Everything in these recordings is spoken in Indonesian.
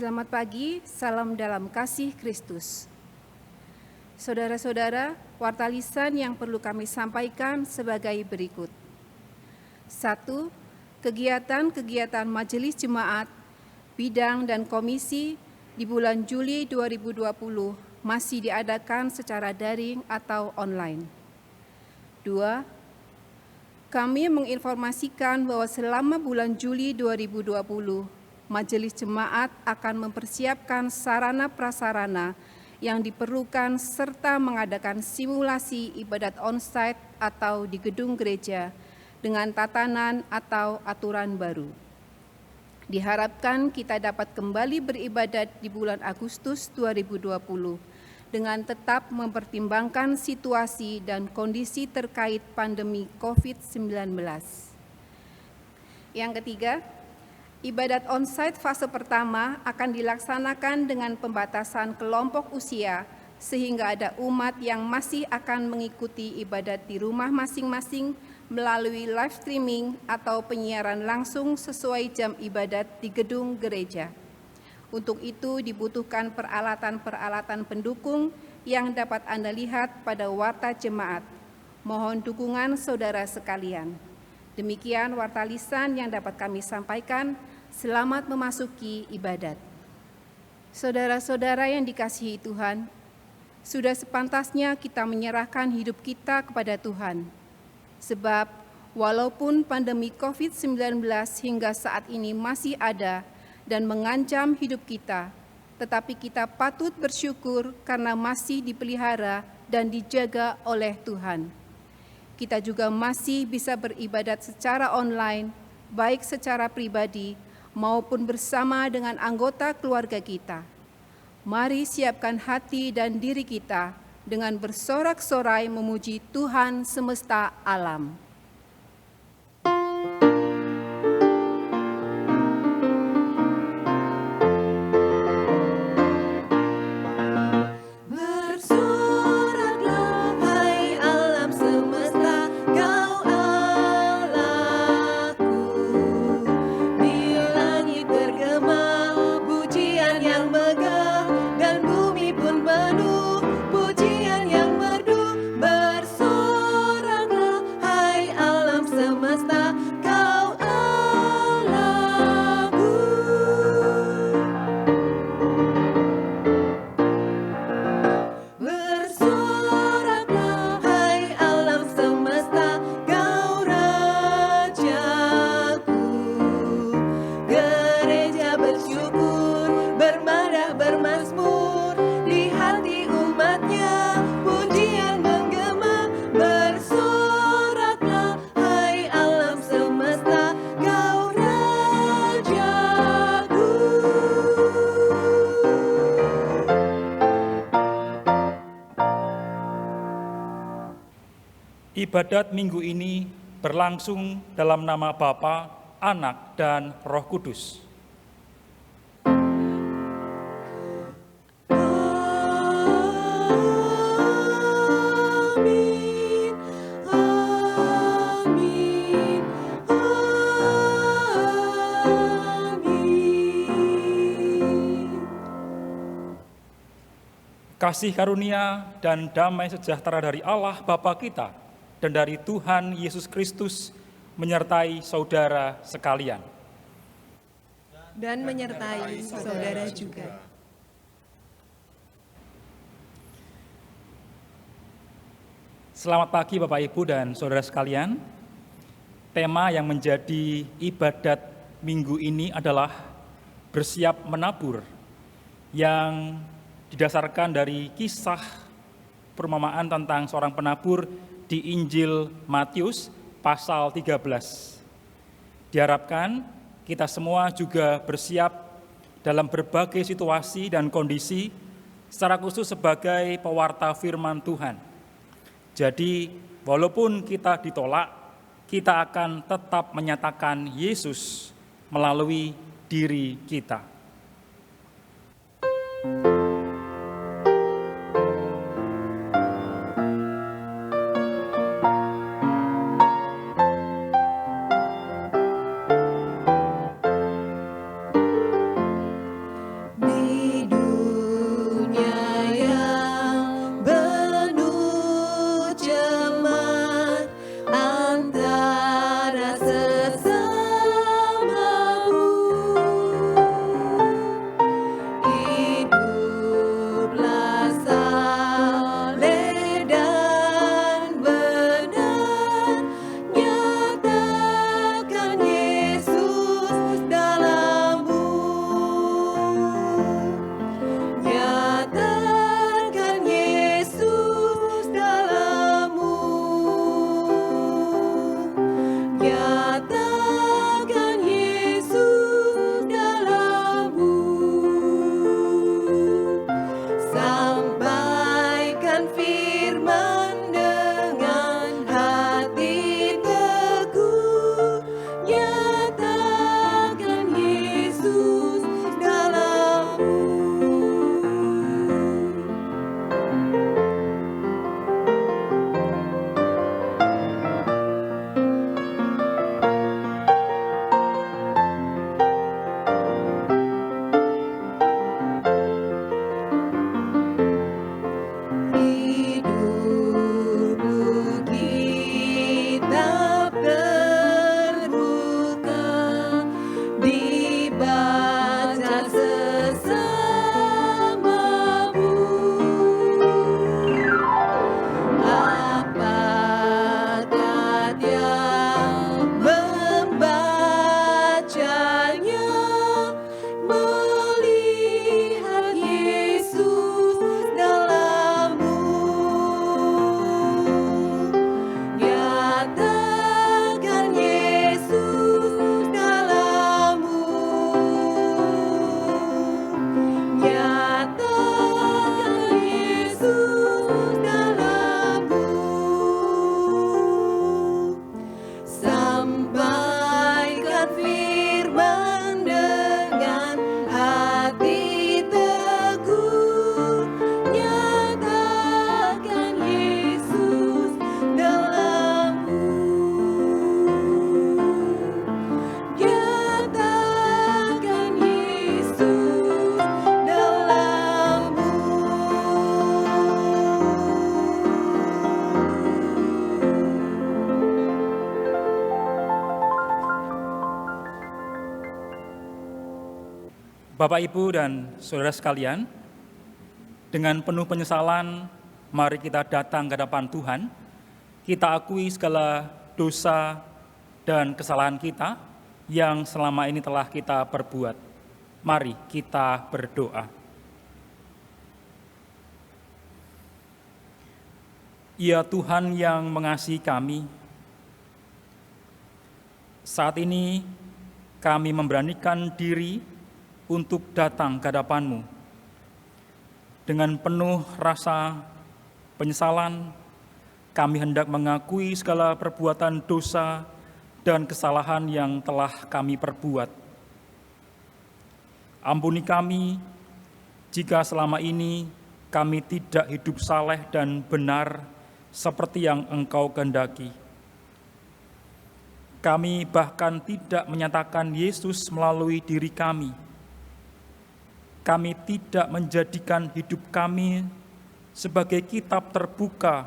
Selamat pagi, salam dalam kasih Kristus. Saudara-saudara, warta lisan yang perlu kami sampaikan sebagai berikut. 1. Kegiatan-kegiatan Majelis Jemaat, Bidang dan Komisi di bulan Juli 2020 masih diadakan secara daring atau online. 2. Kami menginformasikan bahwa selama bulan Juli 2020, Majelis Jemaat akan mempersiapkan sarana-prasarana yang diperlukan serta mengadakan simulasi ibadat onsite atau di gedung gereja dengan tatanan atau aturan baru. Diharapkan kita dapat kembali beribadat di bulan Agustus 2020 dengan tetap mempertimbangkan situasi dan kondisi terkait pandemi COVID-19. Yang ketiga, ibadat onsite fase pertama akan dilaksanakan dengan pembatasan kelompok usia sehingga ada umat yang masih akan mengikuti ibadat di rumah masing-masing melalui live streaming atau penyiaran langsung sesuai jam ibadat di gedung gereja. Untuk itu dibutuhkan peralatan-peralatan pendukung yang dapat Anda lihat pada warta jemaat. Mohon dukungan saudara sekalian. Demikian warta lisan yang dapat kami sampaikan. Selamat memasuki ibadat. Saudara-saudara yang dikasihi Tuhan, sudah sepantasnya kita menyerahkan hidup kita kepada Tuhan. Sebab walaupun pandemi COVID-19 hingga saat ini masih ada dan mengancam hidup kita, tetapi kita patut bersyukur karena masih dipelihara dan dijaga oleh Tuhan. Kita juga masih bisa beribadat secara online, baik secara pribadi maupun bersama dengan anggota keluarga kita. Mari siapkan hati dan diri kita dengan bersorak-sorai memuji Tuhan semesta alam. Ibadat minggu ini berlangsung dalam nama Bapa, Anak, dan Roh Kudus. Amin, amin, amin. Kasih karunia dan damai sejahtera dari Allah Bapa kita dan dari Tuhan Yesus Kristus menyertai saudara sekalian. Dan menyertai saudara juga. Selamat pagi Bapak Ibu dan saudara sekalian. Tema yang menjadi ibadat minggu ini adalah bersiap menabur, yang didasarkan dari kisah perumpamaan tentang seorang penabur di Injil Matius pasal 13. Diharapkan kita semua juga bersiap dalam berbagai situasi dan kondisi, secara khusus sebagai pewarta firman Tuhan. Jadi, walaupun kita ditolak, kita akan tetap menyatakan Yesus melalui diri kita. Bapak, Ibu, dan saudara sekalian, dengan penuh penyesalan, mari kita datang ke hadapan Tuhan. Kita akui segala dosa dan kesalahan kita yang selama ini telah kita perbuat. Mari kita berdoa. Ya Tuhan yang mengasihi kami, saat ini kami memberanikan diri untuk datang ke hadapan-Mu. Dengan penuh rasa penyesalan, kami hendak mengakui segala perbuatan dosa dan kesalahan yang telah kami perbuat. Ampuni kami jika selama ini kami tidak hidup saleh dan benar seperti yang Engkau kehendaki. Kami bahkan tidak menyatakan Yesus melalui diri kami. Kami tidak menjadikan hidup kami sebagai kitab terbuka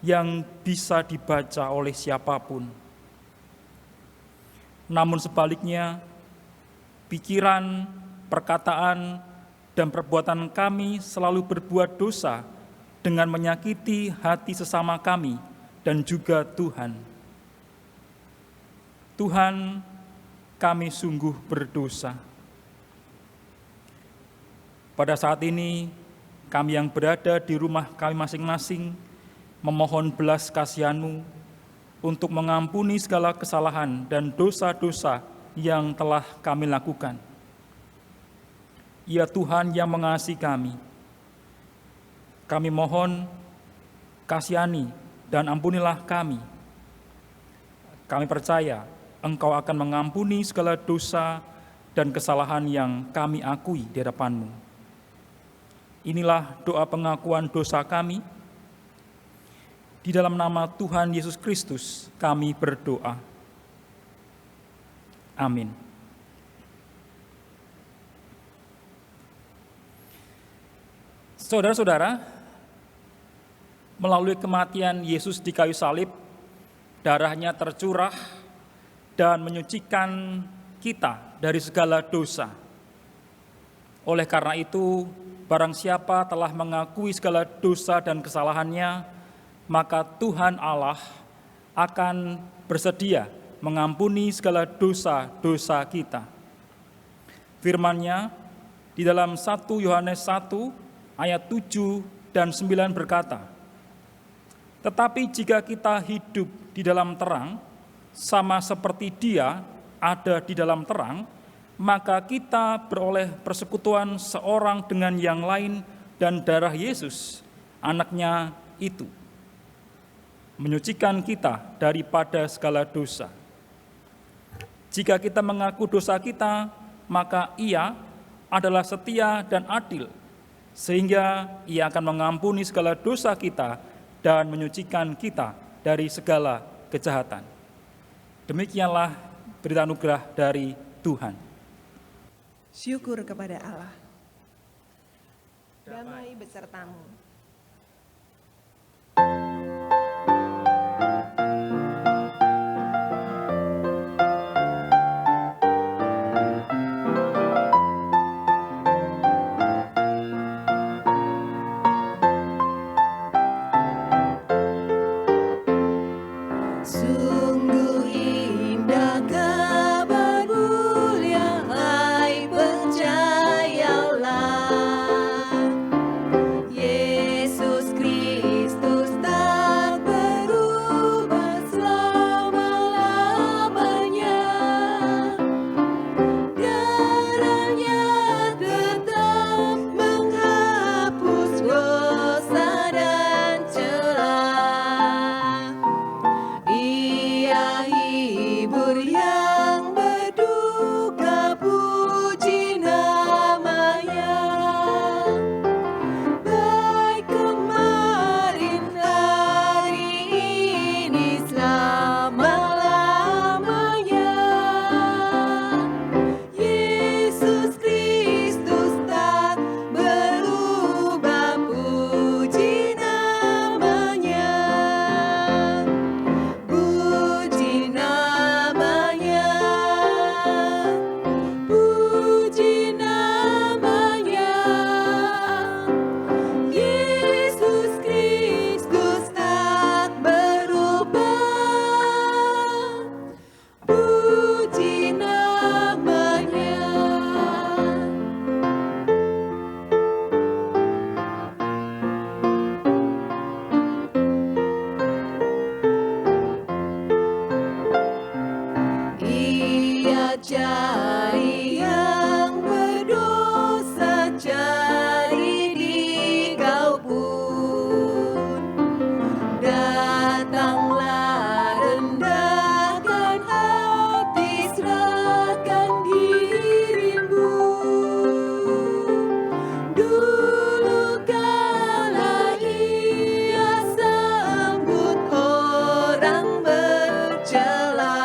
yang bisa dibaca oleh siapapun. Namun sebaliknya, pikiran, perkataan, dan perbuatan kami selalu berbuat dosa dengan menyakiti hati sesama kami dan juga Tuhan. Tuhan, kami sungguh berdosa. Pada saat ini, kami yang berada di rumah kami masing-masing memohon belas kasihan-Mu untuk mengampuni segala kesalahan dan dosa-dosa yang telah kami lakukan. Ya Tuhan yang mengasihi kami mohon kasihani dan ampunilah kami. Kami percaya Engkau akan mengampuni segala dosa dan kesalahan yang kami akui di hadapan-Mu. Inilah doa pengakuan dosa kami. Di dalam nama Tuhan Yesus Kristus kami berdoa. Amin. Saudara-saudara, melalui kematian Yesus di kayu salib, darahnya tercurah dan menyucikan kita dari segala dosa. Oleh karena itu, barang siapa telah mengakui segala dosa dan kesalahannya, maka Tuhan Allah akan bersedia mengampuni segala dosa-dosa kita. Firman-Nya di dalam 1 Yohanes 1 ayat 7 dan 9 berkata, "Tetapi jika kita hidup di dalam terang, sama seperti Dia ada di dalam terang, maka kita beroleh persekutuan seorang dengan yang lain dan darah Yesus, Anak-Nya itu, menyucikan kita daripada segala dosa. Jika kita mengaku dosa kita, maka Ia adalah setia dan adil, sehingga Ia akan mengampuni segala dosa kita dan menyucikan kita dari segala kejahatan." Demikianlah berita anugerah dari Tuhan. Syukur kepada Allah. Damai besertamu. Sungguh indah kabar-Mu, hai percayalah, Yesus cari yang berdosa, cari di Kau pun. Datanglah, rendahkan hati, serahkan dirimu. Dulu kala Ia sambut orang bercela,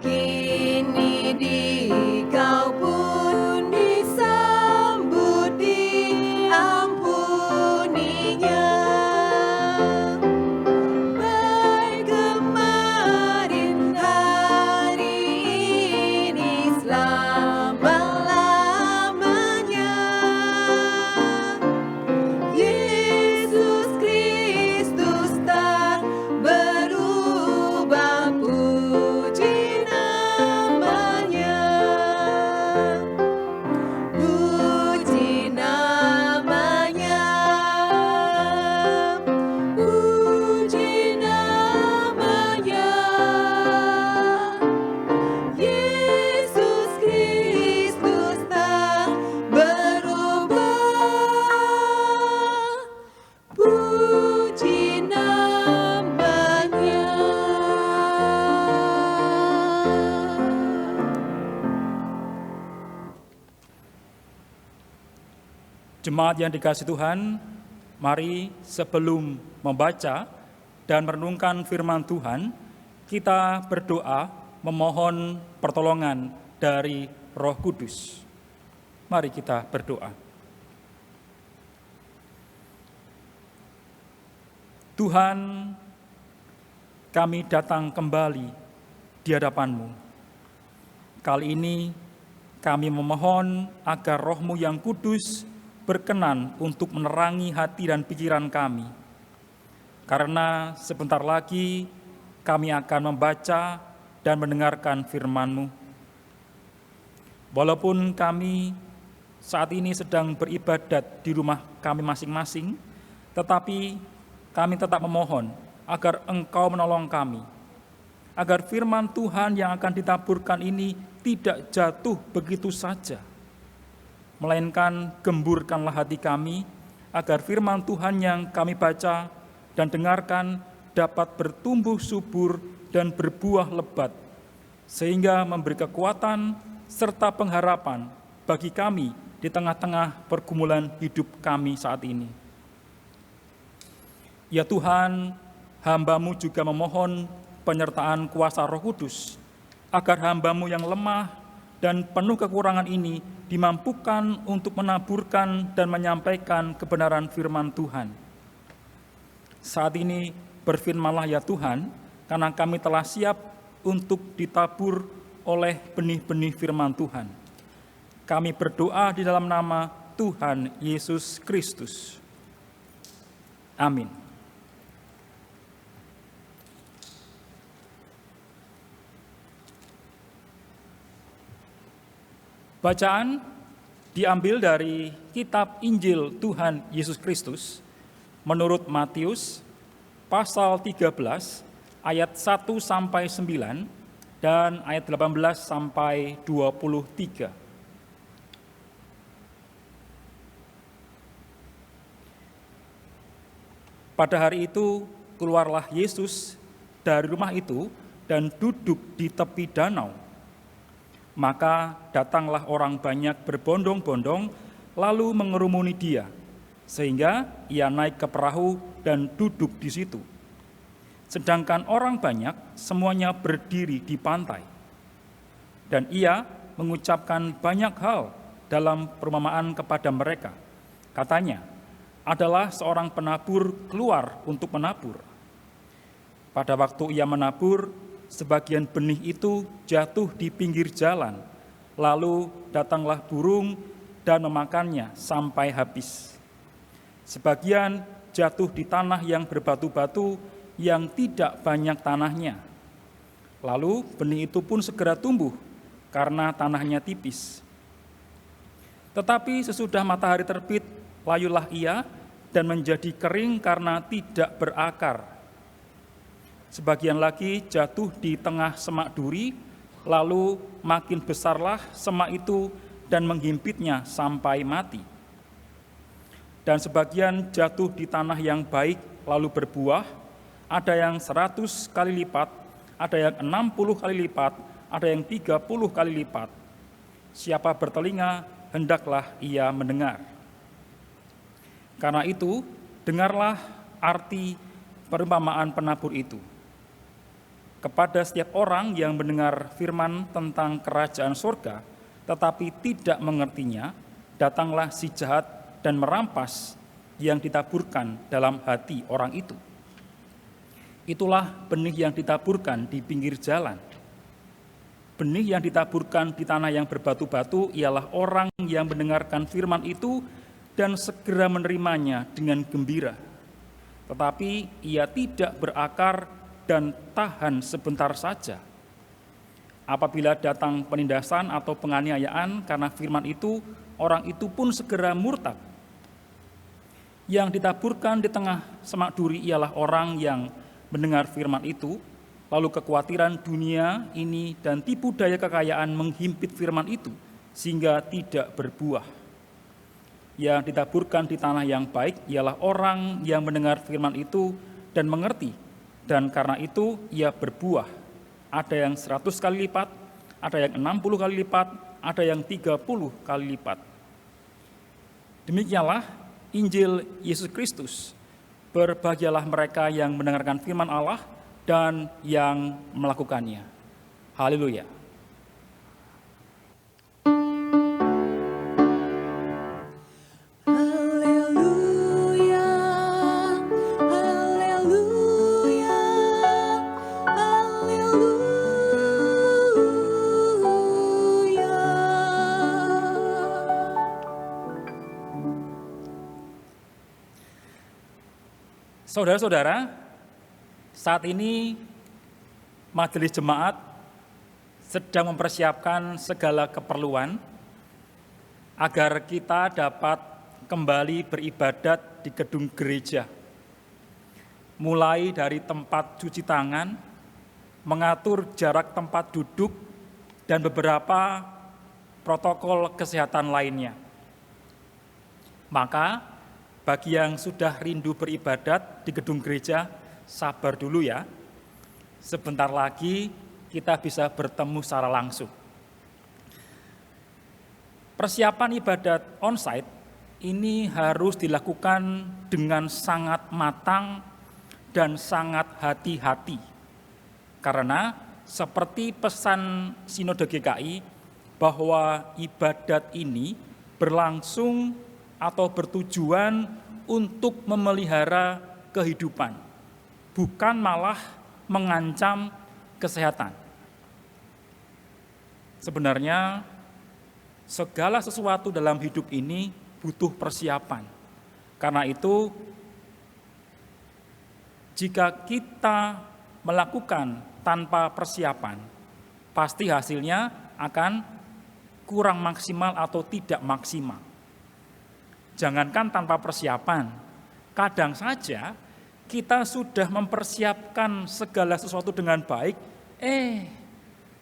kini di Kau pun disambut, diampuninya. Baik kemarin, hari ini, selama-lamanya. Yesus Kristus tak berubah, puji namanya. Puji namanya. Puji namanya. Yesus Kristus tak berubah, puji namanya. Jemaat yang dikasihi Tuhan, mari sebelum membaca dan merenungkan firman Tuhan, kita berdoa memohon pertolongan dari Roh Kudus. Mari kita berdoa. Tuhan, kami datang kembali di hadapan-Mu. Kali ini kami memohon agar Roh-Mu yang kudus berkenan untuk menerangi hati dan pikiran kami. Karena sebentar lagi kami akan membaca dan mendengarkan firman-Mu. Walaupun kami saat ini sedang beribadat di rumah kami masing-masing, tetapi kami tetap memohon agar Engkau menolong kami, agar firman Tuhan yang akan ditaburkan ini tidak jatuh begitu saja, melainkan gemburkanlah hati kami, agar firman Tuhan yang kami baca dan dengarkan dapat bertumbuh subur dan berbuah lebat, sehingga memberi kekuatan serta pengharapan bagi kami di tengah-tengah pergumulan hidup kami saat ini. Ya Tuhan, hamba-Mu juga memohon penyertaan kuasa Roh Kudus, agar hamba-Mu yang lemah dan penuh kekurangan ini dimampukan untuk menaburkan dan menyampaikan kebenaran firman Tuhan. Saat ini berfirmanlah ya Tuhan, karena kami telah siap untuk ditabur oleh benih-benih firman Tuhan. Kami berdoa di dalam nama Tuhan Yesus Kristus. Amin. Bacaan diambil dari kitab Injil Tuhan Yesus Kristus menurut Matius pasal 13 ayat 1 sampai 9 dan ayat 18 sampai 23. Pada hari itu keluarlah Yesus dari rumah itu dan duduk di tepi danau. Maka datanglah orang banyak berbondong-bondong lalu mengerumuni dia, sehingga ia naik ke perahu dan duduk di situ. Sedangkan orang banyak semuanya berdiri di pantai. Dan ia mengucapkan banyak hal dalam perumpamaan kepada mereka. Katanya, adalah seorang penabur keluar untuk menabur. Pada waktu ia menabur, sebagian benih itu jatuh di pinggir jalan, lalu datanglah burung dan memakannya sampai habis. Sebagian jatuh di tanah yang berbatu-batu yang tidak banyak tanahnya. Lalu benih itu pun segera tumbuh karena tanahnya tipis. Tetapi sesudah matahari terbit, layulah ia dan menjadi kering karena tidak berakar. Sebagian lagi jatuh di tengah semak duri, lalu makin besarlah semak itu dan menghimpitnya sampai mati. Dan sebagian jatuh di tanah yang baik lalu berbuah, ada yang 100 kali lipat, ada yang 60 kali lipat, ada yang 30 kali lipat. Siapa bertelinga, hendaklah ia mendengar. Karena itu, dengarlah arti perumpamaan penabur itu. Kepada setiap orang yang mendengar firman tentang kerajaan surga, tetapi tidak mengertinya, datanglah si jahat dan merampas yang ditaburkan dalam hati orang itu. Itulah benih yang ditaburkan di pinggir jalan. Benih yang ditaburkan di tanah yang berbatu-batu ialah orang yang mendengarkan firman itu dan segera menerimanya dengan gembira. Tetapi ia tidak berakar dan tahan sebentar saja. Apabila datang penindasan atau penganiayaan karena firman itu, orang itu pun segera murtad. Yang ditaburkan di tengah semak duri ialah orang yang mendengar firman itu, lalu kekhawatiran dunia ini dan tipu daya kekayaan menghimpit firman itu, sehingga tidak berbuah. Yang ditaburkan di tanah yang baik ialah orang yang mendengar firman itu dan mengerti, dan karena itu ia berbuah. Ada yang 100 kali lipat, ada yang 60 kali lipat, ada yang 30 kali lipat. Demikianlah Injil Yesus Kristus. Berbahagialah mereka yang mendengarkan firman Allah dan yang melakukannya. Haleluya. Haleluya, haleluya, haleluya. Saudara-saudara, saat ini majelis jemaat sedang mempersiapkan segala keperluan agar kita dapat kembali beribadat di gedung gereja. Mulai dari tempat cuci tangan, mengatur jarak tempat duduk, dan beberapa protokol kesehatan lainnya. Maka bagi yang sudah rindu beribadat di gedung gereja, sabar dulu ya. Sebentar lagi kita bisa bertemu secara langsung. Persiapan ibadat onsite ini harus dilakukan dengan sangat matang dan sangat hati-hati. Karena seperti pesan Sinode GKI bahwa ibadat ini berlangsung atau bertujuan untuk memelihara kehidupan, bukan malah mengancam kesehatan. Sebenarnya segala sesuatu dalam hidup ini butuh persiapan. Karena itu, jika kita melakukan tanpa persiapan, pasti hasilnya akan kurang maksimal atau tidak maksimal. Jangankan tanpa persiapan, kadang saja kita sudah mempersiapkan segala sesuatu dengan baik,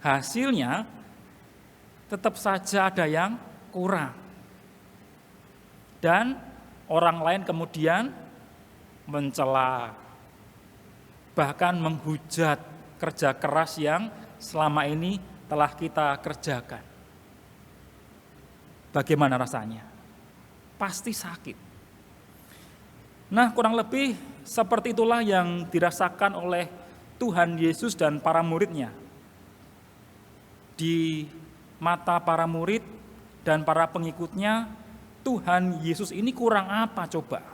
hasilnya tetap saja ada yang kurang. Dan orang lain kemudian mencela, bahkan menghujat kerja keras yang selama ini telah kita kerjakan. Bagaimana rasanya? Pasti sakit. Nah, kurang lebih seperti itulah yang dirasakan oleh Tuhan Yesus dan para murid-Nya. Di mata para murid dan para pengikutnya, Tuhan Yesus ini kurang apa coba?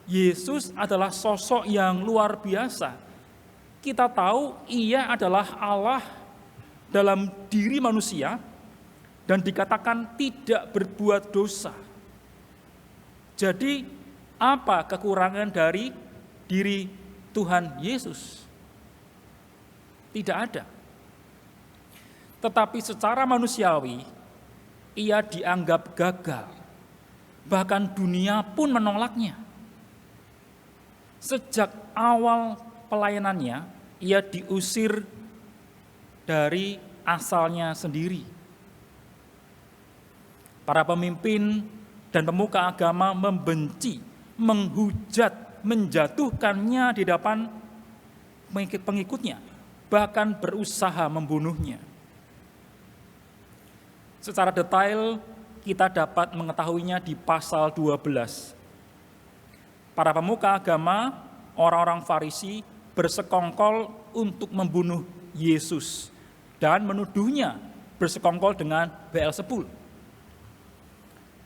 Yesus adalah sosok yang luar biasa. Kita tahu ia adalah Allah dalam diri manusia dan dikatakan tidak berbuat dosa. Jadi apa kekurangan dari diri Tuhan Yesus? Tidak ada. Tetapi secara manusiawi, ia dianggap gagal. Bahkan dunia pun menolaknya. Sejak awal pelayanannya, ia diusir dari asalnya sendiri. Para pemimpin dan pemuka agama membenci, menghujat, menjatuhkannya di depan pengikutnya, bahkan berusaha membunuhnya. Secara detail kita dapat mengetahuinya di pasal 12. Para pemuka agama, orang-orang Farisi bersekongkol untuk membunuh Yesus dan menuduhnya bersekongkol dengan Beelzebul.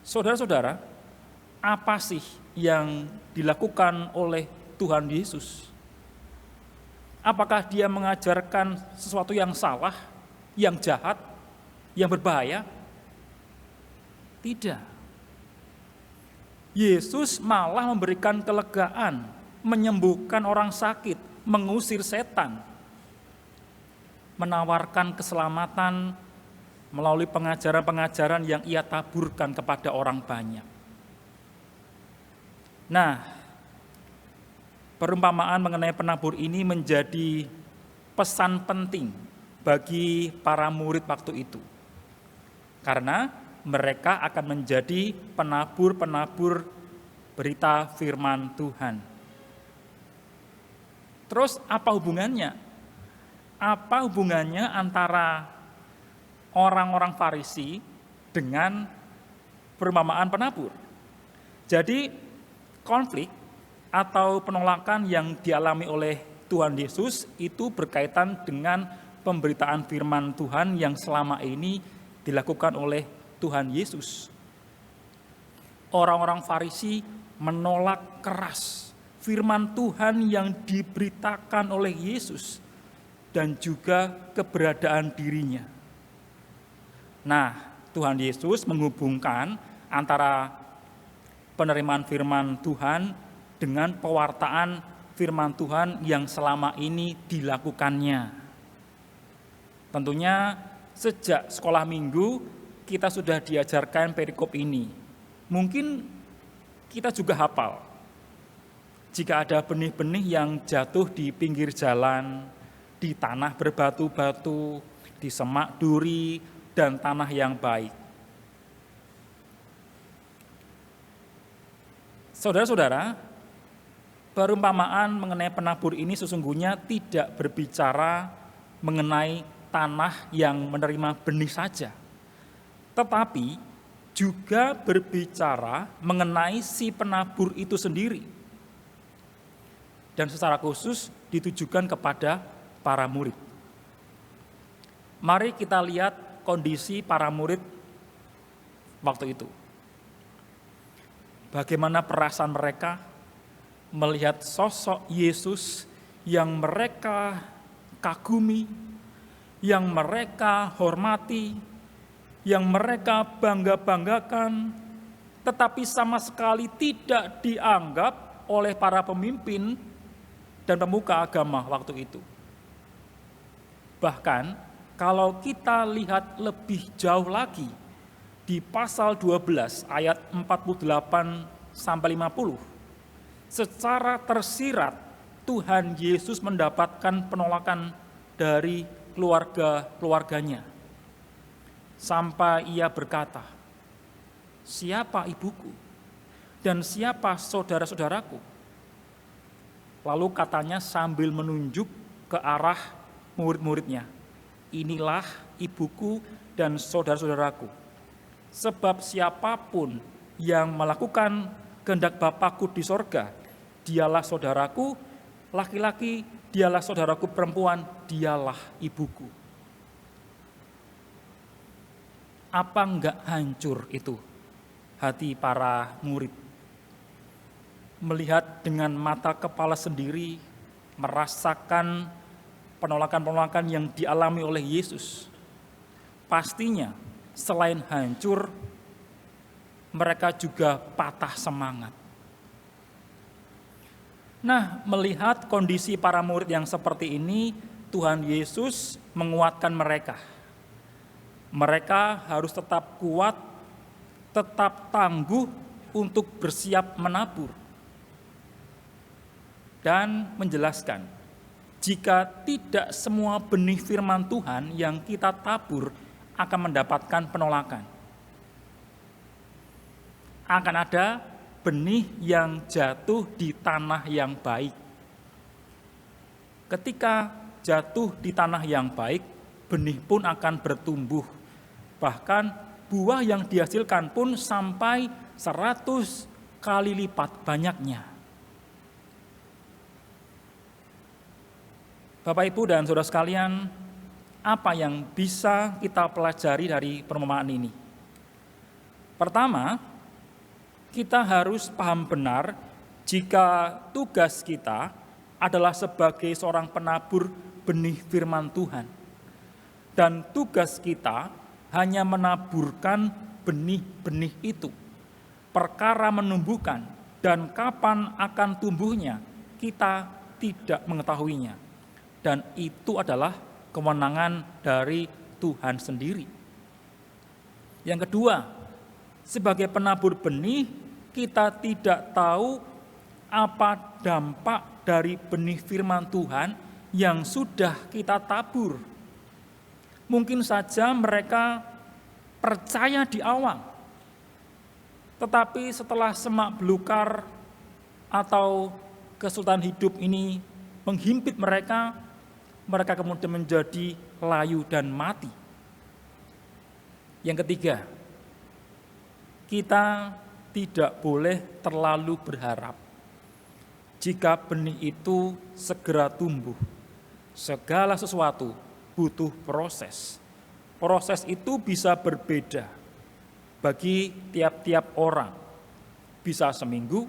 Saudara-saudara, apa sih yang dilakukan oleh Tuhan Yesus? Apakah dia mengajarkan sesuatu yang salah, yang jahat, yang berbahaya? Tidak. Yesus malah memberikan kelegaan, menyembuhkan orang sakit, mengusir setan, menawarkan keselamatan melalui pengajaran-pengajaran yang ia taburkan kepada orang banyak. Nah, perumpamaan mengenai penabur ini menjadi pesan penting bagi para murid waktu itu. Karena mereka akan menjadi penabur-penabur berita firman Tuhan. Terus apa hubungannya? Apa hubungannya antara orang-orang Farisi dengan perumpamaan penabur? Jadi konflik atau penolakan yang dialami oleh Tuhan Yesus itu berkaitan dengan pemberitaan firman Tuhan yang selama ini dilakukan oleh Tuhan Yesus. Orang-orang Farisi menolak keras firman Tuhan yang diberitakan oleh Yesus dan juga keberadaan dirinya. Nah, Tuhan Yesus menghubungkan antara penerimaan firman Tuhan dengan pewartaan firman Tuhan yang selama ini dilakukannya. Tentunya sejak sekolah minggu kita sudah diajarkan perikop ini. Mungkin kita juga hafal. Jika ada benih-benih yang jatuh di pinggir jalan, di tanah berbatu-batu, di semak duri, dan tanah yang baik. Saudara-saudara, perumpamaan mengenai penabur ini sesungguhnya tidak berbicara mengenai tanah yang menerima benih saja, tetapi juga berbicara mengenai si penabur itu sendiri. Dan secara khusus ditujukan kepada para murid. Mari kita lihat kondisi para murid waktu itu. Bagaimana perasaan mereka melihat sosok Yesus yang mereka kagumi, yang mereka hormati, yang mereka bangga-banggakan, tetapi sama sekali tidak dianggap oleh para pemimpin dan pemuka agama waktu itu. Bahkan kalau kita lihat lebih jauh lagi di pasal 12 ayat 48 sampai 50, secara tersirat Tuhan Yesus mendapatkan penolakan dari keluarganya. Sampai ia berkata, "Siapa ibuku dan siapa saudara-saudaraku?" Lalu katanya sambil menunjuk ke arah murid-muridnya, "Inilah ibuku dan saudara-saudaraku. Sebab siapapun yang melakukan kehendak Bapakku di sorga, dialah saudaraku laki-laki, dialah saudaraku perempuan, dialah ibuku." Apa enggak hancur itu hati para murid? Melihat dengan mata kepala sendiri, merasakan penolakan-penolakan yang dialami oleh Yesus. Pastinya selain hancur, mereka juga patah semangat. Nah, melihat kondisi para murid yang seperti ini, Tuhan Yesus menguatkan mereka. Mereka harus tetap kuat, tetap tangguh untuk bersiap menabur. Dan menjelaskan jika tidak semua benih firman Tuhan yang kita tabur akan mendapatkan penolakan. Akan ada benih yang jatuh di tanah yang baik. Ketika jatuh di tanah yang baik, benih pun akan bertumbuh. Bahkan buah yang dihasilkan pun sampai 100 kali lipat banyaknya. Bapak, Ibu, dan saudara sekalian, apa yang bisa kita pelajari dari perumpamaan ini? Pertama, kita harus paham benar jika tugas kita adalah sebagai seorang penabur benih firman Tuhan. Dan tugas kita hanya menaburkan benih-benih itu. Perkara menumbuhkan dan kapan akan tumbuhnya, kita tidak mengetahuinya. Dan itu adalah kewenangan dari Tuhan sendiri. Yang kedua, sebagai penabur benih, kita tidak tahu apa dampak dari benih firman Tuhan yang sudah kita tabur. Mungkin saja mereka percaya di awal, tetapi setelah semak belukar atau kesulitan hidup ini menghimpit mereka, mereka kemudian menjadi layu dan mati. Yang ketiga, kita tidak boleh terlalu berharap jika benih itu segera tumbuh. Segala sesuatu butuh proses. Proses itu bisa berbeda bagi tiap-tiap orang. Bisa seminggu,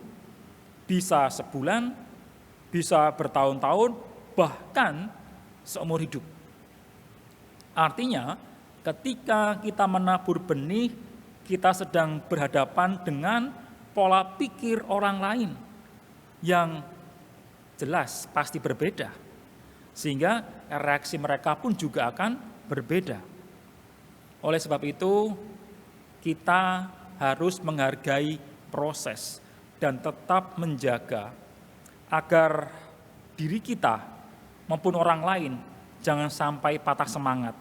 bisa sebulan, bisa bertahun-tahun, bahkan seumur hidup. Artinya, ketika kita menabur benih, kita sedang berhadapan dengan pola pikir orang lain yang jelas pasti berbeda. Sehingga reaksi mereka pun juga akan berbeda. Oleh sebab itu, kita harus menghargai proses dan tetap menjaga agar diri kita maupun orang lain jangan sampai patah semangat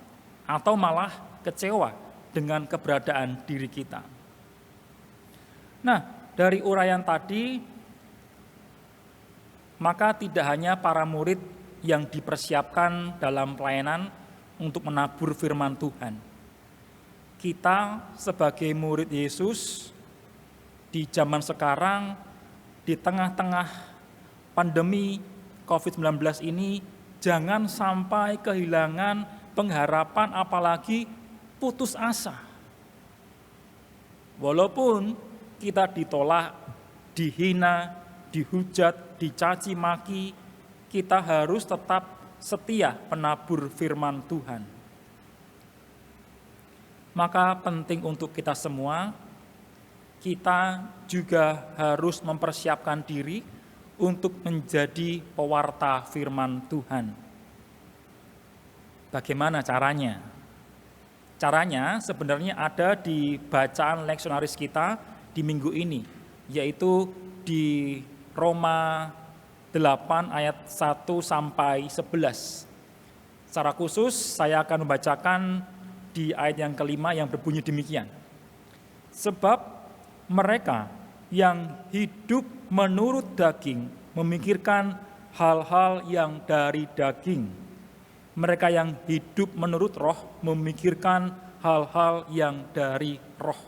atau malah kecewa dengan keberadaan diri kita. Nah, dari uraian tadi, maka tidak hanya para murid yang dipersiapkan dalam pelayanan untuk menabur firman Tuhan. Kita sebagai murid Yesus di zaman sekarang, di tengah-tengah pandemi COVID-19 ini, jangan sampai kehilangan pengharapan apalagi putus asa. Walaupun kita ditolak, dihina, dihujat, dicaci maki, kita harus tetap setia penabur firman Tuhan. Maka penting untuk kita semua, kita juga harus mempersiapkan diri untuk menjadi pewarta firman Tuhan. Bagaimana caranya? Caranya sebenarnya ada di bacaan leksionaris kita di minggu ini, yaitu di Roma 8 ayat 1 sampai 11. Secara khusus saya akan membacakan di ayat yang kelima yang berbunyi demikian. Sebab mereka yang hidup menurut daging memikirkan hal-hal yang dari daging. Mereka yang hidup menurut roh memikirkan hal-hal yang dari roh.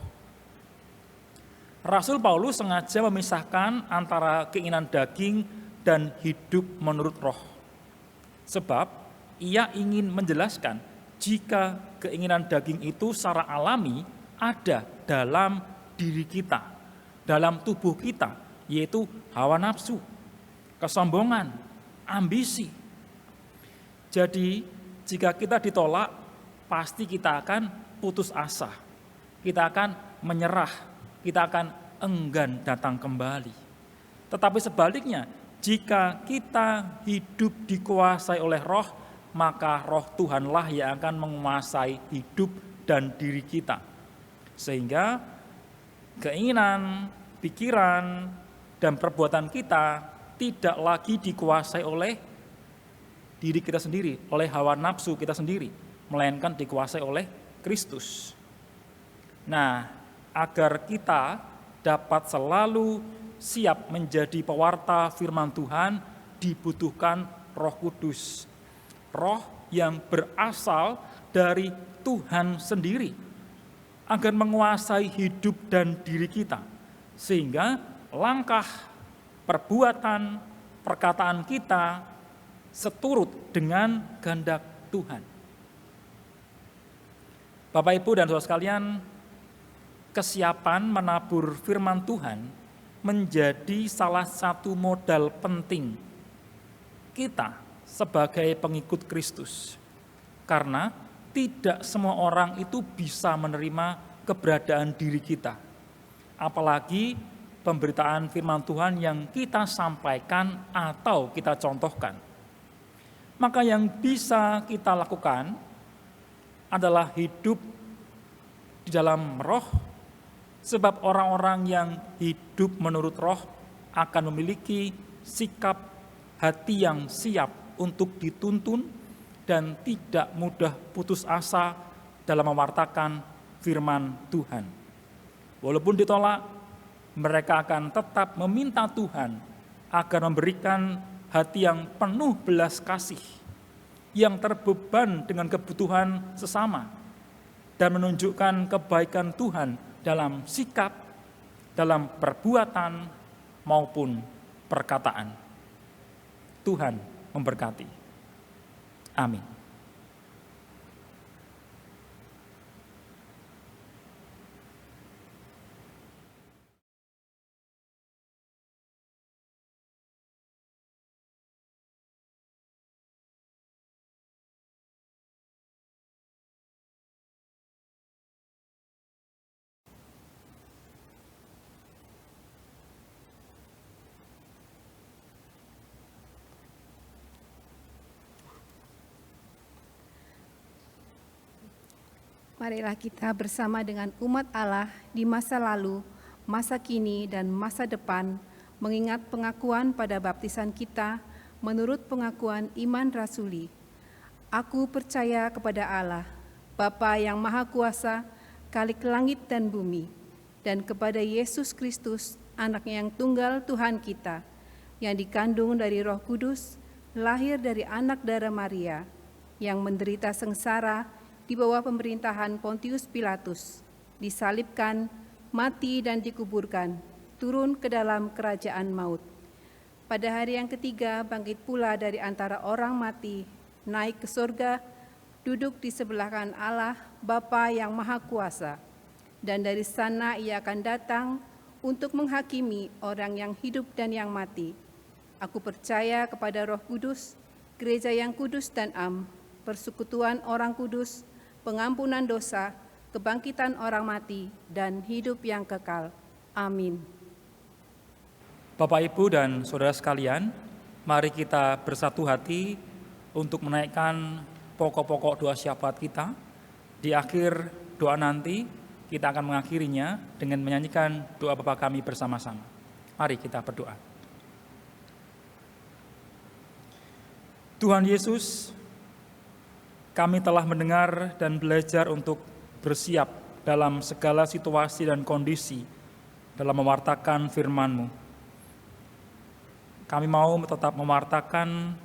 Rasul Paulus sengaja memisahkan antara keinginan daging dan hidup menurut roh. Sebab ia ingin menjelaskan jika keinginan daging itu secara alami ada dalam diri kita, dalam tubuh kita, yaitu hawa nafsu, kesombongan, ambisi. Jadi, jika kita ditolak, pasti kita akan putus asa. Kita akan menyerah, kita akan enggan datang kembali. Tetapi sebaliknya, jika kita hidup dikuasai oleh roh, maka roh Tuhanlah yang akan menguasai hidup dan diri kita. Sehingga keinginan, pikiran, dan perbuatan kita tidak lagi dikuasai oleh diri kita sendiri, oleh hawa nafsu kita sendiri, melainkan dikuasai oleh Kristus. Nah, agar kita dapat selalu siap menjadi pewarta firman Tuhan, dibutuhkan Roh Kudus. Roh yang berasal dari Tuhan sendiri, agar menguasai hidup dan diri kita, sehingga langkah, perbuatan, perkataan kita seturut dengan kehendak Tuhan. Bapak, Ibu, dan saudara sekalian, kesiapan menabur firman Tuhan menjadi salah satu modal penting kita sebagai pengikut Kristus. Karena tidak semua orang itu bisa menerima keberadaan diri kita. Apalagi pemberitaan firman Tuhan yang kita sampaikan atau kita contohkan. Maka yang bisa kita lakukan adalah hidup di dalam Roh, sebab orang-orang yang hidup menurut Roh akan memiliki sikap hati yang siap untuk dituntun dan tidak mudah putus asa dalam mewartakan firman Tuhan. Walaupun ditolak, mereka akan tetap meminta Tuhan agar memberikan hati yang penuh belas kasih, yang terbeban dengan kebutuhan sesama, dan menunjukkan kebaikan Tuhan dalam sikap, dalam perbuatan, maupun perkataan. Tuhan memberkati. Amin. Marilah kita bersama dengan umat Allah di masa lalu, masa kini, dan masa depan, mengingat pengakuan pada baptisan kita menurut pengakuan iman rasuli. Aku percaya kepada Allah, Bapa yang Maha Kuasa, Khalik langit dan bumi, dan kepada Yesus Kristus, Anak yang tunggal Tuhan kita, yang dikandung dari Roh Kudus, lahir dari anak darah Maria, yang menderita sengsara di bawah pemerintahan Pontius Pilatus, disalibkan, mati dan dikuburkan, turun ke dalam kerajaan maut. Pada hari yang ketiga bangkit pula dari antara orang mati, naik ke surga, duduk di sebelah kanan Allah, Bapa yang Maha Kuasa. Dan dari sana ia akan datang untuk menghakimi orang yang hidup dan yang mati. Aku percaya kepada Roh Kudus, gereja yang kudus dan am, persekutuan orang kudus, pengampunan dosa, kebangkitan orang mati, dan hidup yang kekal. Amin. Bapak, Ibu, dan saudara sekalian, mari kita bersatu hati untuk menaikkan pokok-pokok doa syafaat kita. Di akhir doa nanti, kita akan mengakhirinya dengan menyanyikan doa Bapa kami bersama-sama. Mari kita berdoa. Tuhan Yesus, kami telah mendengar dan belajar untuk bersiap dalam segala situasi dan kondisi dalam mewartakan firman-Mu. Kami mau tetap mewartakan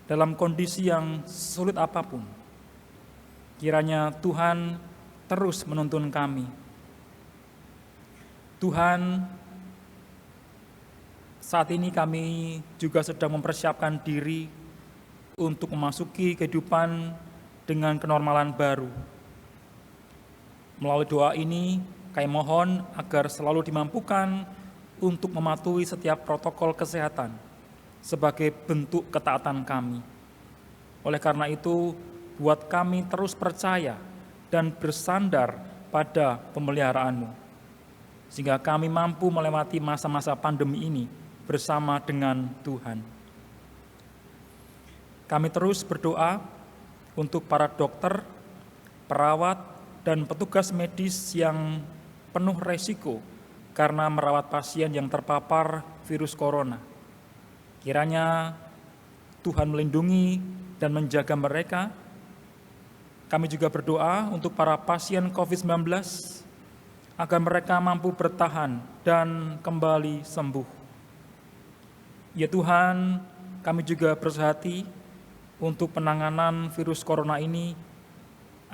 dalam kondisi yang sulit apapun. Kiranya Tuhan terus menuntun kami. Tuhan, saat ini kami juga sedang mempersiapkan diri untuk memasuki kehidupan dengan kenormalan baru. Melalui doa ini, kami mohon agar selalu dimampukan untuk mematuhi setiap protokol kesehatan sebagai bentuk ketaatan kami. Oleh karena itu, buat kami terus percaya dan bersandar pada pemeliharaan-Mu, sehingga kami mampu melewati masa-masa pandemi ini bersama dengan Tuhan. Kami terus berdoa untuk para dokter, perawat, dan petugas medis yang penuh resiko karena merawat pasien yang terpapar virus corona. Kiranya Tuhan melindungi dan menjaga mereka. Kami juga berdoa untuk para pasien COVID-19 agar mereka mampu bertahan dan kembali sembuh. Ya Tuhan, kami juga berusaha hati untuk penanganan virus corona ini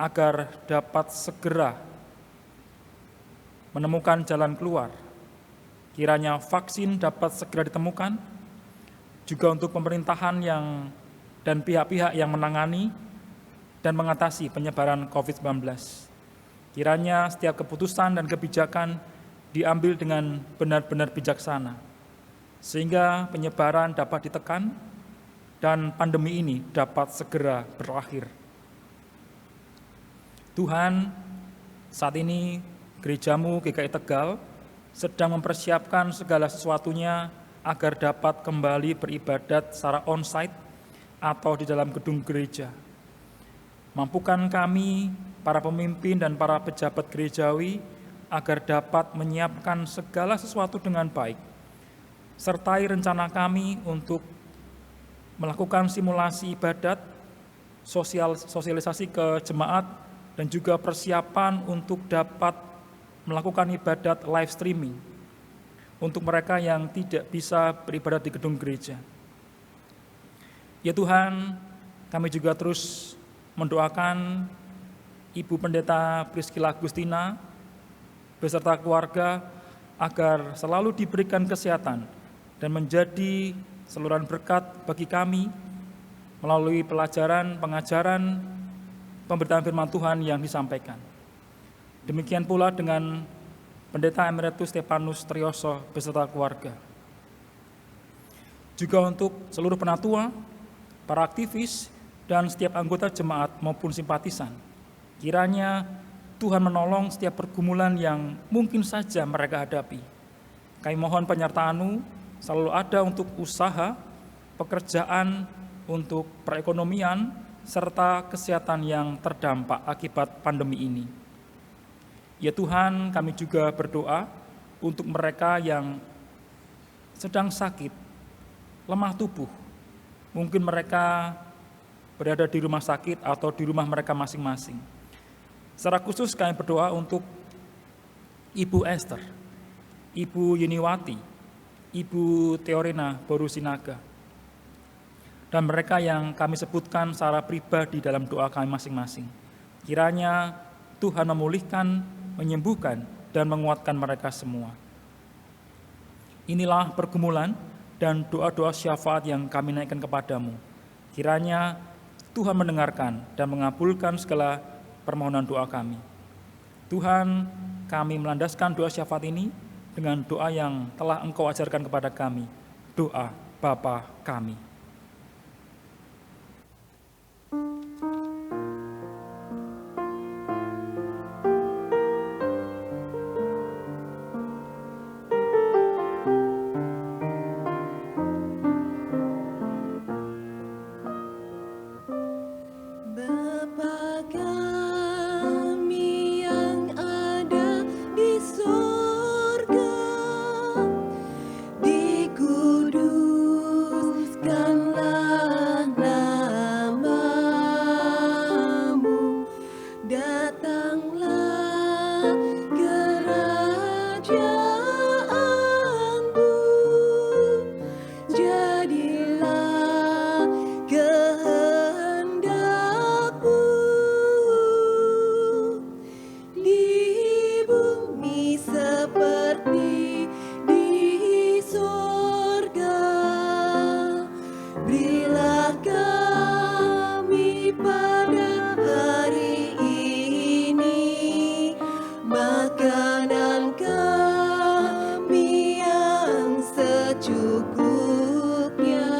agar dapat segera menemukan jalan keluar. Kiranya vaksin dapat segera ditemukan, juga untuk pemerintahan dan pihak-pihak yang menangani dan mengatasi penyebaran COVID-19. Kiranya setiap keputusan dan kebijakan diambil dengan benar-benar bijaksana, sehingga penyebaran dapat ditekan dan pandemi ini dapat segera berakhir. Tuhan, saat ini Gerejamu GKI Tegal sedang mempersiapkan segala sesuatunya agar dapat kembali beribadat secara onsite atau di dalam gedung gereja. Mampukan kami, para pemimpin dan para pejabat gerejawi, agar dapat menyiapkan segala sesuatu dengan baik, sertai rencana kami untuk melakukan simulasi ibadat, sosialisasi ke jemaat, dan juga persiapan untuk dapat melakukan ibadat live streaming untuk mereka yang tidak bisa beribadat di gedung gereja. Ya Tuhan, kami juga terus mendoakan Ibu Pendeta Priscilla Agustina beserta keluarga agar selalu diberikan kesehatan dan menjadi saluran berkat bagi kami melalui pelajaran, pengajaran, pemberitaan firman Tuhan yang disampaikan. Demikian pula dengan Pendeta Emeritus Stefanus Trioso beserta keluarga. Juga untuk seluruh penatua, para aktivis, dan setiap anggota jemaat maupun simpatisan. Kiranya Tuhan menolong setiap pergumulan yang mungkin saja mereka hadapi. Kami mohon penyertaan-Mu selalu ada untuk usaha, pekerjaan, untuk perekonomian, serta kesehatan yang terdampak akibat pandemi ini. Ya Tuhan, kami juga berdoa untuk mereka yang sedang sakit, lemah tubuh. Mungkin mereka berada di rumah sakit atau di rumah mereka masing-masing. Secara khusus kami berdoa untuk Ibu Esther, Ibu Yuniwati, Ibu Teorena Borusinaga, dan mereka yang kami sebutkan secara pribadi dalam doa kami masing-masing. Kiranya Tuhan memulihkan, menyembuhkan, dan menguatkan mereka semua. Inilah pergumulan dan doa-doa syafaat yang kami naikkan kepadamu. Kiranya Tuhan mendengarkan dan mengabulkan segala permohonan doa kami. Tuhan, kami melandaskan doa syafaat ini dengan doa yang telah Engkau ajarkan kepada kami, doa Bapa kami. Bapa kami yang ada di surga, dikuduskanlah namamu, datanglah kerajaanmu, jadilah kehendakmu di bumi seperti di surga. Berilah kami pada hari ini makanan kami yang secukupnya,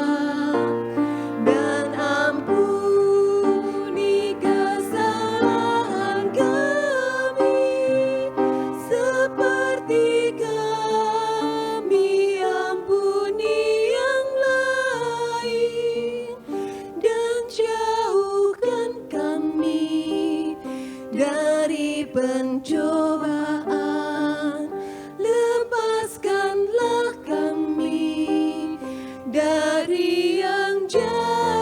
dan ampuni kesalahan kami seperti kami ampuni yang lain, dan jauhkan kami dari pencobaan, lepaskanlah kami dari yang jahat.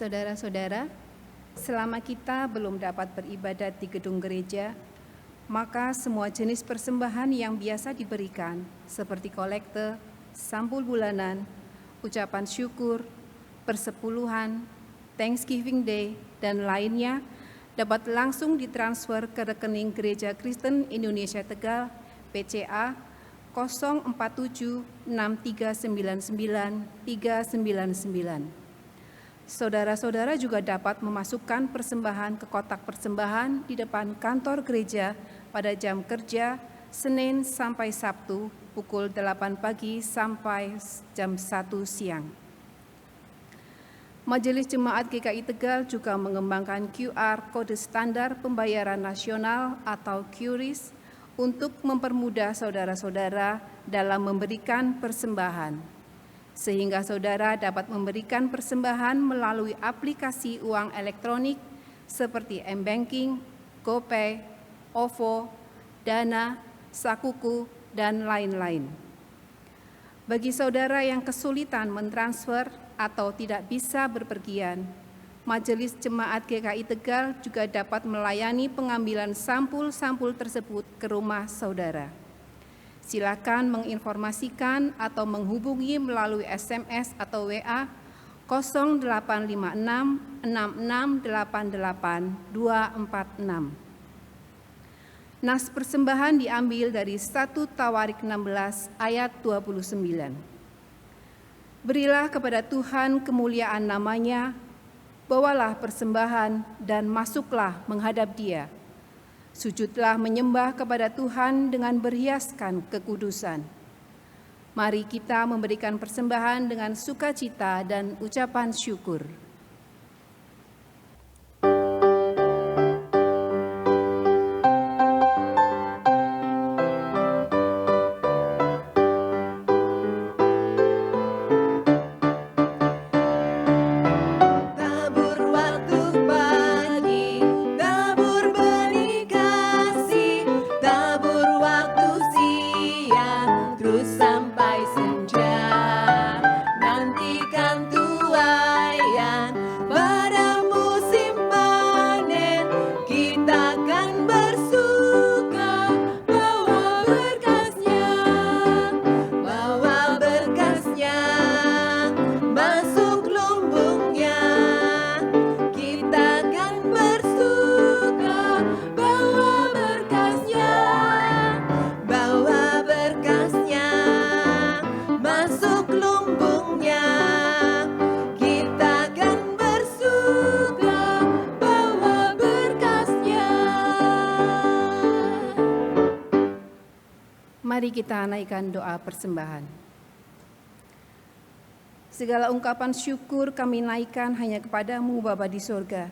Saudara-saudara, selama kita belum dapat beribadat di gedung gereja, maka semua jenis persembahan yang biasa diberikan, seperti kolekte, sampul bulanan, ucapan syukur, persepuluhan, Thanksgiving Day, dan lainnya, dapat langsung ditransfer ke rekening Gereja Kristen Indonesia Tegal, PCA 0476399 399. Saudara-saudara juga dapat memasukkan persembahan ke kotak persembahan di depan kantor gereja pada jam kerja Senin sampai Sabtu pukul 8 pagi sampai jam 1 siang. Majelis Jemaat GKI Tegal juga mengembangkan QR Kode Standar Pembayaran Nasional atau QRIS untuk mempermudah saudara-saudara dalam memberikan persembahan, sehingga saudara dapat memberikan persembahan melalui aplikasi uang elektronik seperti M-Banking, GoPay, OVO, Dana, Sakuku, dan lain-lain. Bagi saudara yang kesulitan mentransfer atau tidak bisa berpergian, Majelis Jemaat GKI Tegal juga dapat melayani pengambilan sampul-sampul tersebut ke rumah saudara. Silakan menginformasikan atau menghubungi melalui SMS atau WA 0856 6688 246. Nas persembahan diambil dari 1 Tawarik 16 ayat 29. Berilah kepada Tuhan kemuliaan namanya, bawalah persembahan dan masuklah menghadap Dia. Sujudlah menyembah kepada Tuhan dengan berhiaskan kekudusan. Mari kita memberikan persembahan dengan sukacita dan ucapan syukur. Mari kita naikkan doa persembahan. Segala ungkapan syukur kami naikkan hanya kepadamu Bapa di sorga,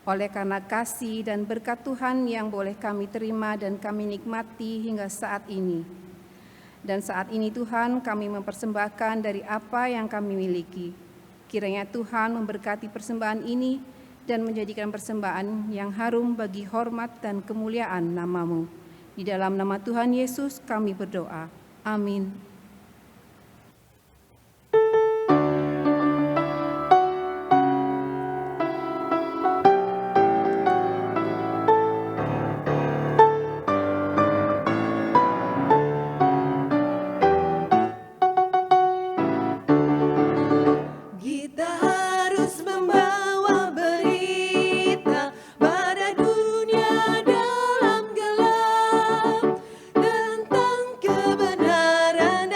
oleh karena kasih dan berkat Tuhan yang boleh kami terima dan kami nikmati hingga saat ini. Dan saat ini Tuhan kami mempersembahkan dari apa yang kami miliki. Kiranya Tuhan memberkati persembahan ini dan menjadikan persembahan yang harum bagi hormat dan kemuliaan nama-Mu. Di dalam nama Tuhan Yesus kami berdoa. Amin. Kebenaran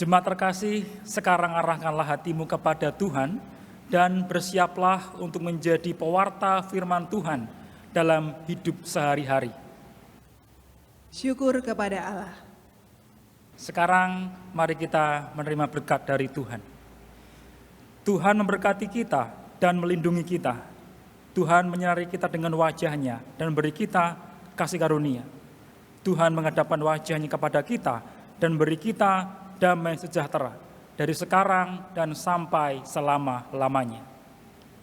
Jemaat terkasih, sekarang arahkanlah hatimu kepada Tuhan dan bersiaplah untuk menjadi pewarta firman Tuhan dalam hidup sehari-hari. Syukur kepada Allah. Sekarang mari kita menerima berkat dari Tuhan. Tuhan memberkati kita dan melindungi kita. Tuhan menyinari kita dengan wajah-Nya dan beri kita kasih karunia. Tuhan menghadapkan wajah-Nya kepada kita dan beri kita damai sejahtera dari sekarang dan sampai selama-lamanya.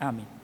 Amin.